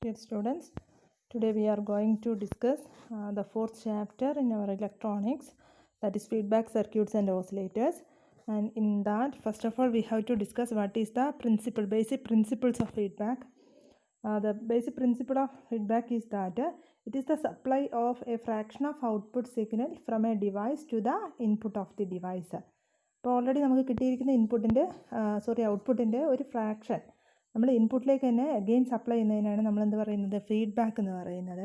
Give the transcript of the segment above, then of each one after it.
Dear students, today we are going to discuss the fourth chapter in our electronics, that is feedback circuits and oscillators. And in that, first of all, we have to discuss what is the basic principles of feedback. The basic principle of feedback is that it is the supply of a fraction of output signal from a device to the input of the device. അപ്പോൾ already നമുക്ക് കിട്ടിയിരിക്കുന്ന ഔട്ട്പുട്ടിൻ്റെ ഒരു fraction നമ്മൾ ഇൻപുട്ടിലേക്ക് തന്നെ again supply ചെയ്യുന്നതിനാണ് നമ്മൾ എന്ത് പറയുന്നത്, ഫീഡ്ബാക്ക് എന്ന് പറയുന്നത്.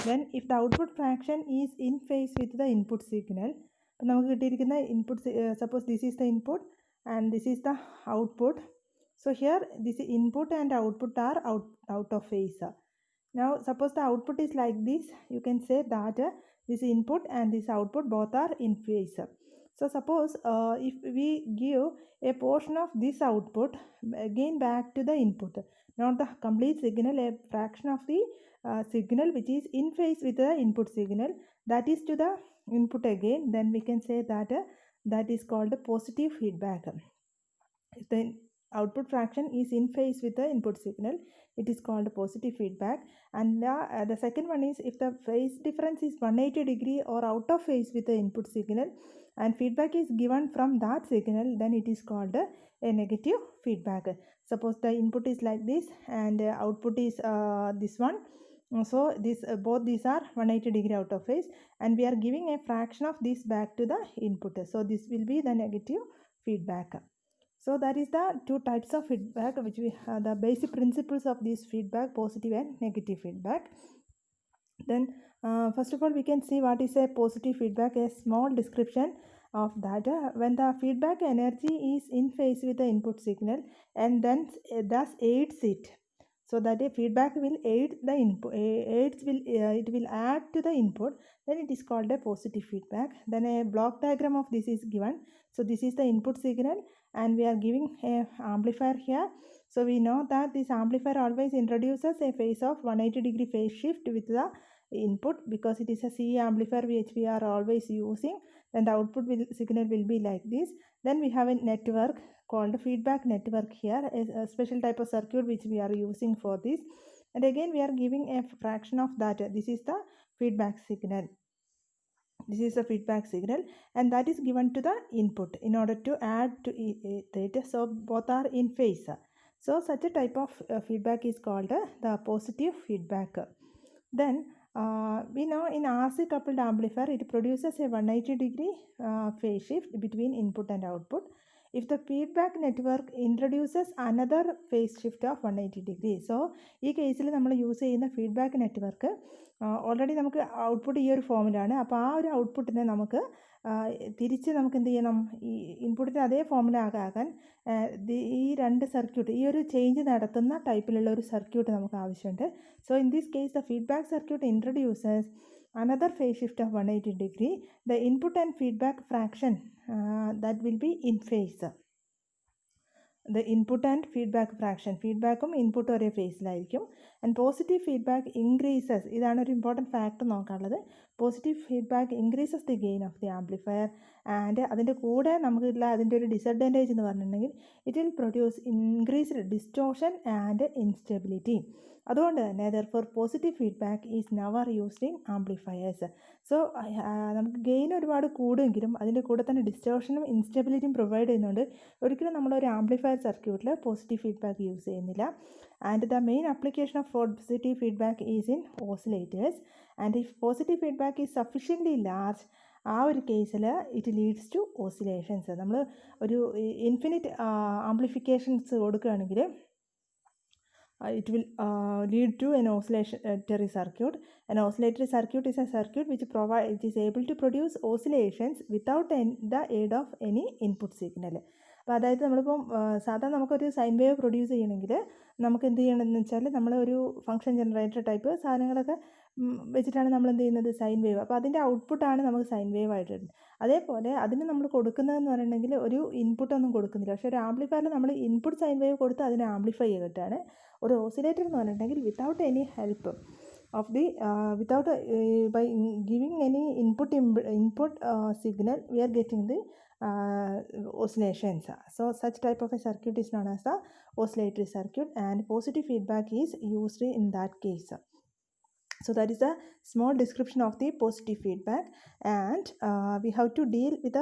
Then if the output fraction is in phase with the input signal, അപ്പം നമുക്ക് കിട്ടിയിരിക്കുന്ന input, suppose this is the input and this is the output. So here this input and output are out of phase. Now suppose the output is like this, you can say that this input and this output both are in phase. So suppose if we give a portion of this output again back to the input, not the complete signal, a fraction of the signal which is in phase with the input signal, that is to the input again, then we can say that that is called positive feedback. If the output fraction is in phase with the input signal, it is called positive feedback. And the second one is if the phase difference is 180 degree or out of phase with the input signal and feedback is given from that signal, then it is called a negative feedback. Suppose the input is like this and output is this one. So this both these are 180 degree out of phase and we are giving a fraction of this back to the input. So this will be the negative feedback. So that is the two types of feedback which we have, the basic principles of this feedback, positive and negative feedback. Then first of all we can see what is a positive feedback, a small description of that. When the feedback energy is in phase with the input signal and then thus aids it, so that a feedback will aid the input, it will add to the input, then it is called a positive feedback. Then a block diagram of this is given. So this is the input signal and we are giving a amplifier here. So we know that this amplifier always introduces a phase of 180 degree phase shift with the input because it is a C amplifier which we are always using. Then the output signal will be like this. Then we have a network called feedback network here, a special type of circuit which we are using for this. And again we are giving a fraction of that. This is the feedback signal. This is a feedback signal and that is given to the input in order to add to it. So both are in phase. So such a type of feedback is called the positive feedback. Then we know in RC coupled amplifier it produces a 180 degree phase shift between input and output if the feedback network introduces another phase shift of 180 degree. So ഈ കേസിൽ നമ്മൾ use ചെയ്യുന്ന feedback network already നമുക്ക് output ഈ ഒരു ഫോമിലാണ്. അപ്പോൾ ആ ഒരു ഔട്ട്പുട്ടിനെ നമുക്ക് തിരിച്ച് നമുക്ക് എന്ത് ചെയ്യണം, ഈ ഇൻപുട്ടിൻ്റെ അതേ ഫോമിലാകാൻ ഈ രണ്ട് സർക്യൂട്ട്, ഈ ഒരു ചേഞ്ച് നടത്തുന്ന ടൈപ്പിലുള്ള ഒരു സർക്യൂട്ട് നമുക്ക് ആവശ്യമുണ്ട്. So in this case the feedback circuit introduces another phase shift of 180 degree. The input and feedback fraction that will be in phase. The input and feedback fraction, ഫീഡ്ബാക്കും ഇൻപുട്ടും ഒരേ ഫേസിലായിരിക്കും. ആൻഡ് പോസിറ്റീവ് ഫീഡ്ബാക്ക് ഇൻക്രീസസ്, ഇതാണ് ഒരു important factor നോക്കാനുള്ളത്. Positive feedback increases the gain of the amplifier and അതിൻ്റെ കൂടെ നമുക്കുള്ള അതിൻ്റെ ഒരു ഡിസഡ്വാൻറ്റേജ് എന്ന് പറഞ്ഞിട്ടുണ്ടെങ്കിൽ it will produce increased distortion and instability. അതുകൊണ്ട് തന്നെ therefore positive feedback is never used in amplifiers. So നമുക്ക് ഗെയിൻ ഒരുപാട് കൂടുമെങ്കിലും അതിൻ്റെ കൂടെ തന്നെ ഡിസ്റ്റോർഷനും ഇൻസ്റ്റെബിലിറ്റിയും പ്രൊവൈഡ് ചെയ്യുന്നുണ്ട്. ഒരിക്കലും നമ്മളൊരു ആംപ്ലിഫയർ സർക്യൂട്ടിൽ പോസിറ്റീവ് ഫീഡ്ബാക്ക് യൂസ് ചെയ്യുന്നില്ല. And the main application of positive feedback is in oscillators. And if positive feedback is sufficiently large, ആ ഒരു കേസിൽ ഇറ്റ് ലീഡ്സ് ടു ഓസിലേഷൻസ്. നമ്മൾ ഒരു ഇൻഫിനിറ്റ് ആംപ്ലിഫിക്കേഷൻസ് കൊടുക്കുകയാണെങ്കിൽ it will lead to an oscillatory circuit. An oscillatory circuit is a circuit which is able to produce oscillations without the aid of any input signal. അപ്പോൾ അതായത് നമ്മളിപ്പം സാധാരണ നമുക്കൊരു sine wave produce ചെയ്യണമെങ്കിൽ നമുക്ക് എന്ത് ചെയ്യണമെന്ന് വെച്ചാൽ നമ്മളൊരു ഫംഗ്ഷൻ ജനറേറ്റർ ടൈപ്പ് സാധനങ്ങളൊക്കെ വെച്ചിട്ടാണ് നമ്മൾ എന്ത് ചെയ്യുന്നത്, സൈൻ വേവ്. അപ്പോൾ അതിൻ്റെ ഔട്ട്പുട്ടാണ് നമുക്ക് സൈൻ വേവ് ആയിട്ട് വരുന്നത്. അതേപോലെ അതിന് നമ്മൾ കൊടുക്കുന്നതെന്ന് പറഞ്ഞിട്ടുണ്ടെങ്കിൽ ഒരു ഇൻപുട്ടൊന്നും കൊടുക്കുന്നില്ല. പക്ഷേ ഒരു ആംപ്ലിഫയറിൽ നമ്മൾ ഇൻപുട്ട് സൈൻ വേവ് കൊടുത്ത് അതിനെ ആംപ്ലിഫൈ ചെയ്തിട്ടാണ്. ഒരു ഓസിലേറ്റർ എന്ന് പറഞ്ഞിട്ടുണ്ടെങ്കിൽ without any help of the by giving any input signal we are getting the oscillations. So such type of a circuit is known as the oscillatory circuit, and positive feedback is used in that case. So that is a small description of the positive feedback, and we have to deal with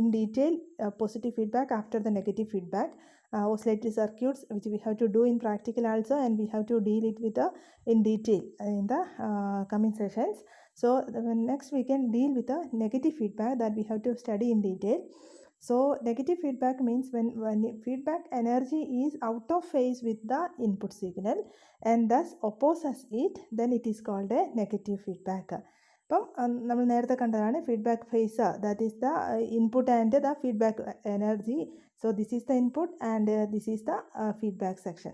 in detail positive feedback after the negative feedback. Oscillatory circuits, which we have to do in practical also, and we have to deal it with in detail in the coming sessions. So next we can deal with the negative feedback that we have to study in detail. So negative feedback means when feedback energy is out of phase with the input signal and thus opposes it, then it is called a negative feedback. അപ്പം നമ്മൾ നേരത്തെ കണ്ടതാണ് feedback phase, that is the input and the feedback energy. So this is the input and this is the feedback section.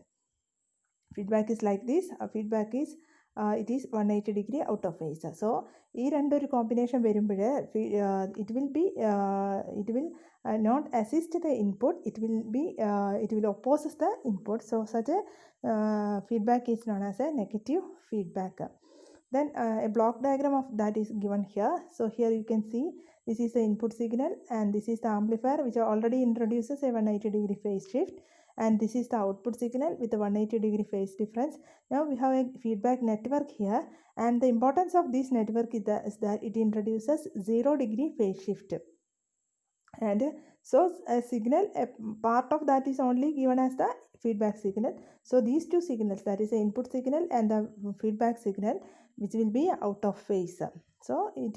Feedback is like this. Feedback is it is 180 degree out of phase. So ഈ രണ്ടൊരു combination വരുമ്പോൾ it will not assist the input, it will opposes the input. So such a feedback is known as a negative feedback. Then a block diagram of that is given here. So here you can see this is the input signal and this is the amplifier, which already introduces a 180 degree phase shift, and this is the output signal with a 180 degree phase difference. Now we have a feedback network here, and the importance of this network is that it introduces 0 degree phase shift. And so a signal, a part of that is only given as the feedback signal. So these two signals, that is the input signal and the feedback signal, which will be out of phase. So it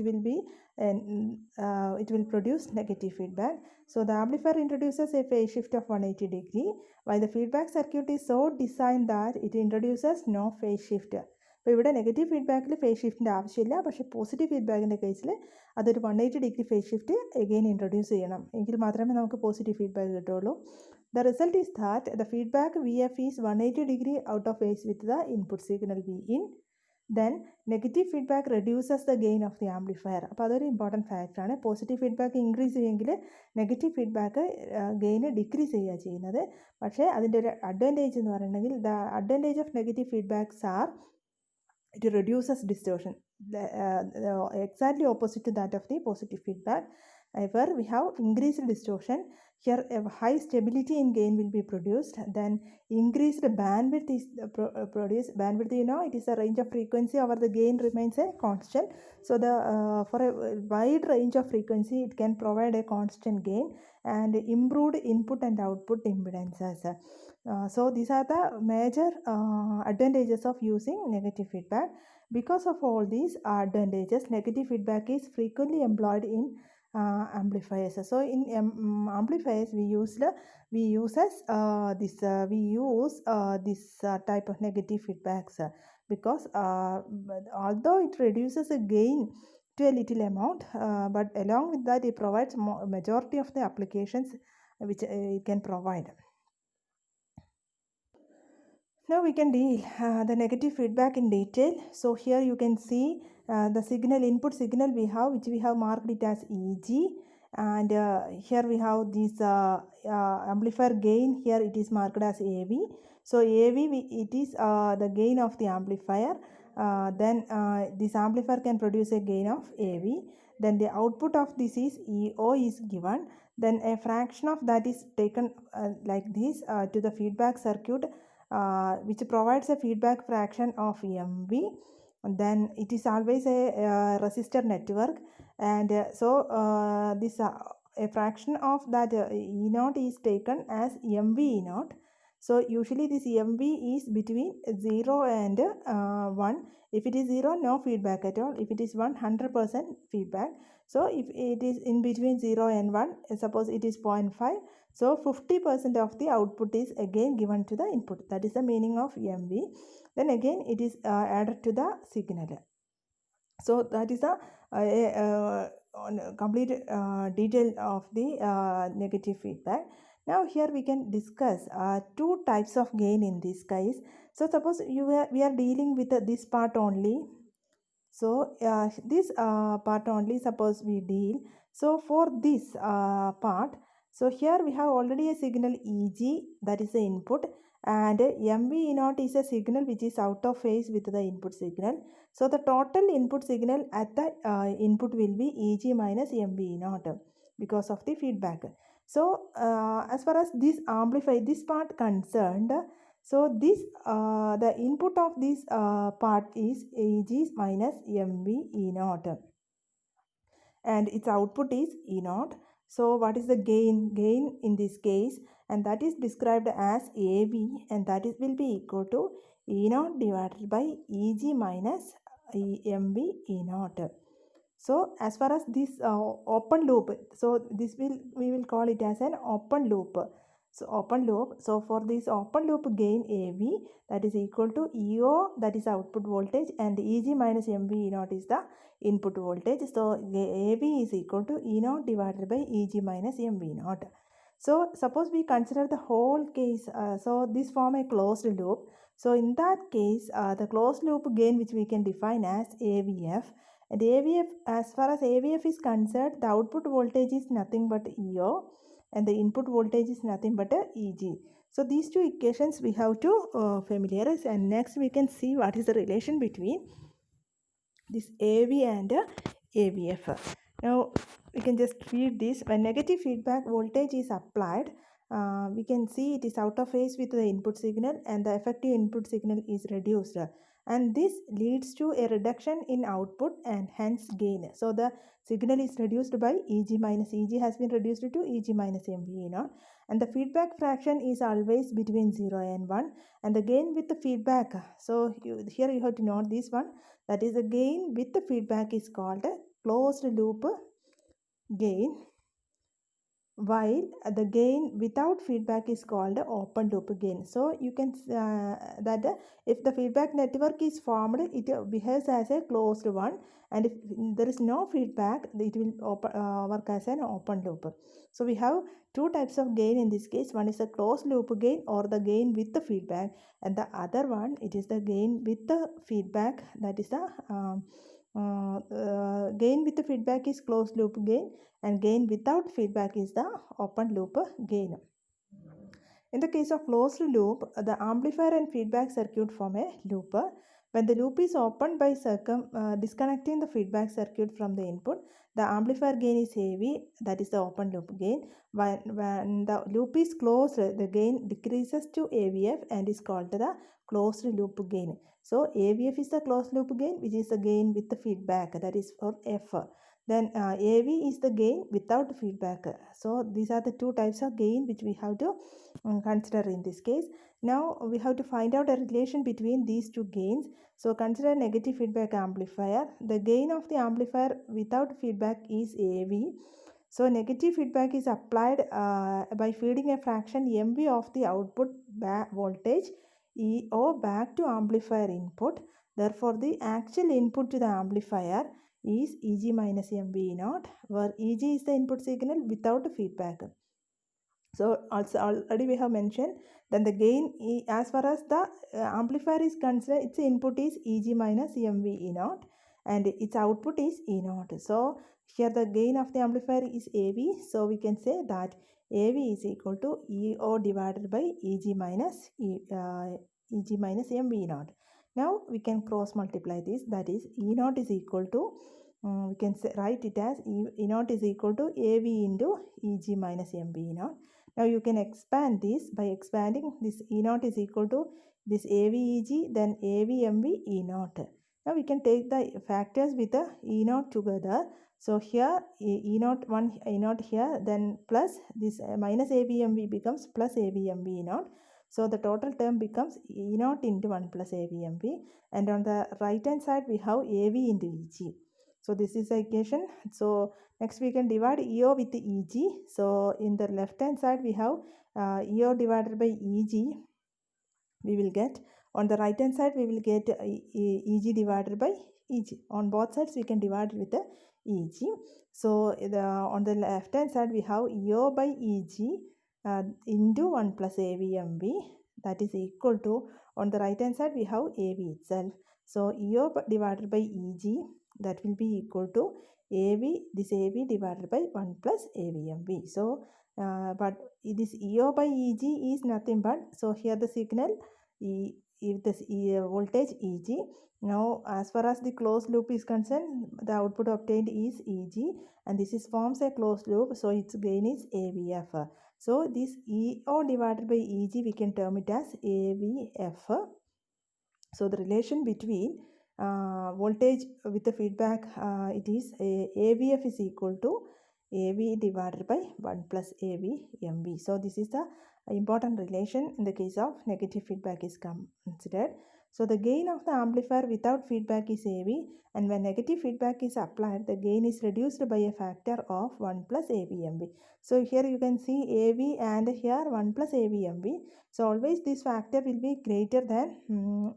will produce negative feedback. So the amplifier introduces a phase shift of 180 degree, while the feedback circuit is so designed that it introduces no phase shift. അപ്പോൾ ഇവിടെ negative ഫീഡ്ബാക്കിൽ face ഷിഫ്റ്റിൻ്റെ ആവശ്യമില്ല, പക്ഷേ positive ഫീഡ്ബാക്കിൻ്റെ കേസിൽ അതൊരു 180 degree phase shift again introduce ചെയ്യണം, എങ്കിൽ മാത്രമേ നമുക്ക് പോസിറ്റീവ് ഫീഡ്ബാക്ക് കിട്ടുള്ളൂ. The result is that the feedback VF is 180 degree out of phase with the input signal Vin. Then negative feedback reduces the gain of the amplifier. അപ്പോൾ അതൊരു important ഫാക്ടറാണ്. Positive feedback increase ചെയ്യുമെങ്കിൽ negative feedback ഗെയിന് decrease ചെയ്യുക ചെയ്യുന്നത്. പക്ഷേ അതിൻ്റെ ഒരു അഡ്വാൻറ്റേജ് എന്ന് പറയുന്നെങ്കിൽ the advantage of negative feedbacks are it reduces distortion, exactly opposite to that of the positive feedback. However, we have increased distortion. Here a high stability in gain will be produced, then increased bandwidth is produced. Bandwidth, you know, it is a range of frequency over the gain remains a constant. So the for a wide range of frequency it can provide a constant gain and improved input and output impedances. So these are the major advantages of using negative feedback. Because of all these advantages, negative feedback is frequently employed in amplifiers. So in amplifiers we use this type of negative feedbacks because although it reduces the gain to a little amount, but along with that it provides majority of the applications which it can provide. Now we can deal the negative feedback in detail. So here you can see the signal, input signal we have, which we have marked it as EG, and here we have this amplifier gain, here it is marked as AV. So AV it is the gain of the amplifier. Then this amplifier can produce a gain of AV. Then the output of this is EO is given. Then a fraction of that is taken like this to the feedback circuit, which provides a feedback fraction of MV. And then it is always a resistor network, and so this a fraction of that E0 is taken as MV E0. So usually this MV is between 0 and 1. If it is 0, no feedback at all. If it is 1, 100% feedback. So if it is in between 0 and 1, suppose it is 0.5, so 50% of the output is again given to the input. That is the meaning of MV. Then again it is added to the signal. So that is the complete detail of the negative feedback. Now here we can discuss two types of gain in this case. So suppose we are dealing with this part only. So this part only suppose we deal. So for this part, so here we have already a signal EG, that is the input, and MV E0 is a signal which is out of phase with the input signal. So the total input signal at the input will be EG minus MV E0 because of the feedback. So as far as this part concerned, so this the input of this part is Ag minus mv E naught, and its output is E naught. So what is the gain? Gain in this case, and that is described as AV, and that is will be equal to E naught divided by Eg minus mv E naught. So as far as this open loop, so this we will call it as an open loop. So open loop. So for this open loop gain AV, that is equal to EO, that is output voltage, and EG minus MV E naught is the input voltage. So AV is equal to E naught divided by EG minus MV naught. So suppose we consider the whole case. So this form a closed loop. So in that case, the closed loop gain which we can define as AVF. And AVF, as far as AVF is concerned, the output voltage is nothing but EO, and the input voltage is nothing but EG. So these two equations we have to familiarize, and next we can see what is the relation between this AV and AVF. Now we can just read this. When negative feedback voltage is applied, we can see it is out of phase with the input signal, and the effective input signal is reduced, and this leads to a reduction in output and hence gain. So the signal is reduced by Eg minus Eg has been reduced to Eg minus MV naught, and the feedback fraction is always between 0 and 1, and the gain with the feedback. So here you have to note this one, that is the gain with the feedback is called a closed loop gain, while the gain without feedback is called open loop gain. So you can that if the feedback network is formed, it behaves as a closed one, and if there is no feedback, it will work as an open loop. So we have two types of gain in this case. One is a closed loop gain, or the gain with the feedback, and the other one, it is the gain with the feedback, that is the gain with the feedback is closed loop gain, and gain without feedback is the open loop gain. In the case of closed loop, the amplifier and feedback circuit form a loop. When the loop is opened by disconnecting the feedback circuit from the input, the amplifier gain is AV, that is the open loop gain. When the loop is closed, the gain decreases to AVF and is called the closed loop gain. So AVF is the closed loop gain, which is the gain with the feedback, that is for F. Then AV is the gain without feedback. So these are the two types of gain which we have to consider in this case. Now we have to find out a relation between these two gains. So consider negative feedback amplifier. The gain of the amplifier without feedback is AV. So negative feedback is applied by feeding a fraction MV of the output voltage EO back to amplifier input. Therefore the actual input to the amplifier is Eg minus MV naught, where Eg is the input signal without feedback. So also already we have mentioned, then the gain as far as the amplifier is concerned, its input is Eg minus MV E naught, and its output is E naught. So here the gain of the amplifier is AV, so we can say that AV is equal to EO divided by Eg minus MV naught. Now we can cross multiply this, that is E naught is equal to we can say, write it as E naught is equal to AV into Eg minus MV naught. Now you can expand this by expanding this E naught is equal to this AVEG, then AVMV E naught. Now we can take the factors with the E naught together. So here E naught 1 E naught here, then plus this minus AVMV becomes plus AVMV E naught. So the total term becomes E naught into 1 plus AVMV, and on the right hand side we have AV into EG. So this is the equation. So next we can divide EO with EG. So in the left hand side we have EO divided by EG. We will get, on the right hand side we will get EG divided by EG. On both sides we can divide with the EG. So on the left hand side we have EO by EG into 1 plus AVMV, that is equal to, on the right hand side we have AV itself. So EO divided by EG, that will be equal to AV, this AV divided by 1 plus AVMV. So but this EO by EG is nothing but, so here the signal if this voltage Eg. Now as far as the closed loop is concerned, the output obtained is Eg, and this is forms a closed loop, so its gain is AVF. So this EO divided by Eg, we can term it as AVF. So the relation between voltage with the feedback, it is AVF is equal to AV divided by 1 plus AV MV. So this is the important relation in the case of negative feedback is considered. So the gain of the amplifier without feedback is AV, and when negative feedback is applied, the gain is reduced by a factor of 1 plus AVMV. So here you can see AV and here 1 plus AVMV. So always this factor will be greater than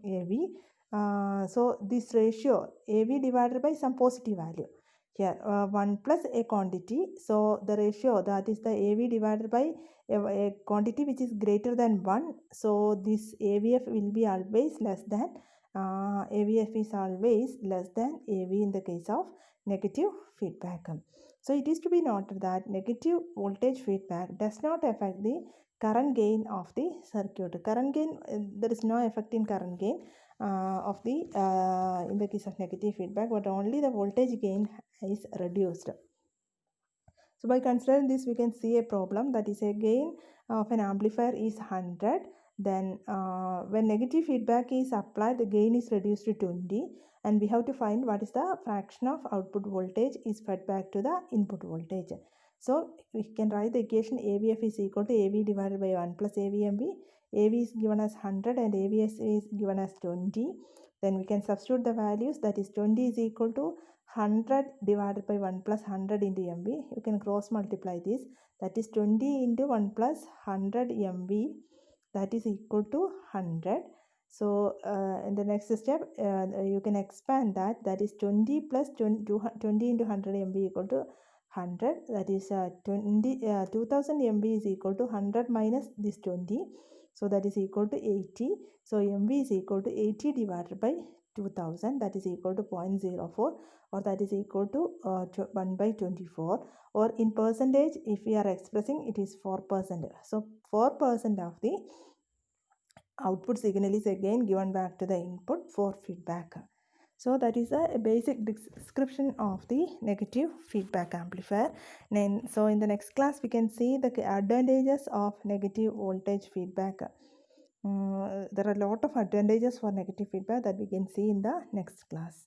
AV. So this ratio AV divided by some positive value. Here 1 plus a quantity. So the ratio, that is the AV divided by a quantity which is greater than 1. So this AVF will be always less than AVF is always less than AV in the case of negative feedback. So it is to be noted that negative voltage feedback does not affect the current gain of the circuit. Current gain, there is no effect in current gain of the in the case of negative feedback, but only the voltage gain is reduced. So by considering this, we can see a problem, that is a gain of an amplifier is 100. Then when negative feedback is applied, the gain is reduced to 20, and we have to find what is the fraction of output voltage is fed back to the input voltage. So we can write the equation AVF is equal to AV divided by 1 plus AVMV. AV is given as 100 and AVS is given as 20. Then we can substitute the values, that is 20 is equal to 100 divided by 1 plus 100 into MV. You can cross multiply this, that is 20 into 1 plus 100 MV, that is equal to 100. So in the next step, you can expand that, that is 20 plus 20 into 100 MV equal to 100, that is 2000 MV is equal to 100 minus this 20, so that is equal to 80. So MV is equal to 80 divided by 2000, that is equal to 0.04, or that is equal to 1 by 24, or in percentage if we are expressing, it is 4%. So 4% of the output signal is again given back to the input for feedback. So that is a basic description of the negative feedback amplifier. So in the next class we can see the advantages of negative voltage feedback. There are a lot of advantages for negative feedback that we can see in the next class.